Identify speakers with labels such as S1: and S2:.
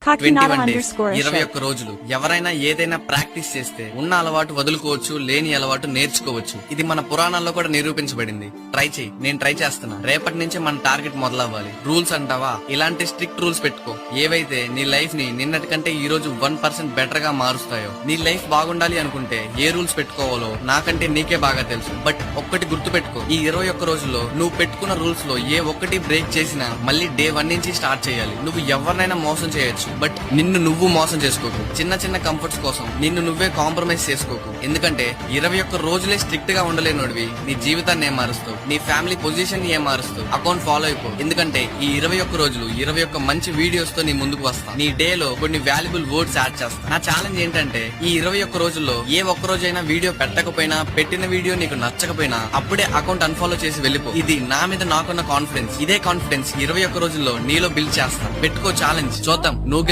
S1: Kakinada
S2: 21 days,
S1: underscore
S2: 21 రోజులు. ఎవరైనా ఏదైనా ప్రాక్టీస్ చేస్తే ఉన్న అలవాటు వదులుకోవచ్చు, లేని అలవాటు నేర్చుకోవచ్చు. ఇది మన పురాణాల్లో కూడా నిరూపించబడింది. ట్రై చేయి, నేను ట్రై చేస్తున్నా. రేపటి నుంచి మన టార్గెట్ మొదలవ్వాలి. రూల్స్ అంటావా, ఇలాంటి స్ట్రిక్ట్ రూల్స్ పెట్టుకో. ఏవైతే నీ లైఫ్ ని నిన్నటి కంటే ఈ రోజు 1% బెటర్ గా మారుస్తాయో. నీ లైఫ్ బాగుండాలి అనుకుంటే ఏ రూల్స్ పెట్టుకోవాలో నాకంటే నీకే బాగా తెలుసు. బట్ ఒక్కటి గుర్తు పెట్టుకో, ఈ 21 రోజుల్లో నువ్వు పెట్టుకున్న రూల్స్ లో ఏ ఒక్కటి బ్రేక్ చేసినా మళ్ళీ డే 1 నుంచి స్టార్ట్ చేయాలి. నువ్వు ఎవరినైనా మోసం చేయొచ్చు, బట్ నిన్ను నువ్వు మోసం చేసుకోకు. చిన్న చిన్న కంఫర్ట్స్ కోసం నిన్ను నువ్వే కాంప్రమైజ్ చేసుకోకు. ఎందుకంటే 21 రోజులే స్ట్రిక్ట్ గా ఉండలేనోడివి నీ జీవితాన్ని ఏం మారుస్తావు, నీ ఫ్యామిలీ పొజిషన్ ని ఏం మారుస్తావు. అకౌంట్ ఫాలో అయిపో. ఎందుకంటే ఈ 21 రోజులు 21 మంచి వీడియోస్ తో నీ ముందుకు వస్తా. నీ డే లో కొన్ని వాల్యుబుల్ వర్డ్స్ యాడ్ చేస్తా. నా ఛాలెంజ్ ఏంటంటే ఈ 21 రోజుల్లో ఏ ఒక్క రోజైనా వీడియో పెట్టకపోయినా, పెట్టిన వీడియో నీకు నచ్చకపోయినా అప్పుడే అకౌంట్ అన్ఫాలో చేసి వెళ్ళిపో. ఇది నా మీద నాకున్న కాన్ఫిడెన్స్. ఇదే కాన్ఫిడెన్స్ 21 రోజుల్లో నీలో బిల్డ్ చేస్తా. పెట్టుకో ఛాలెంజ్, చూద్దాం నువ్వు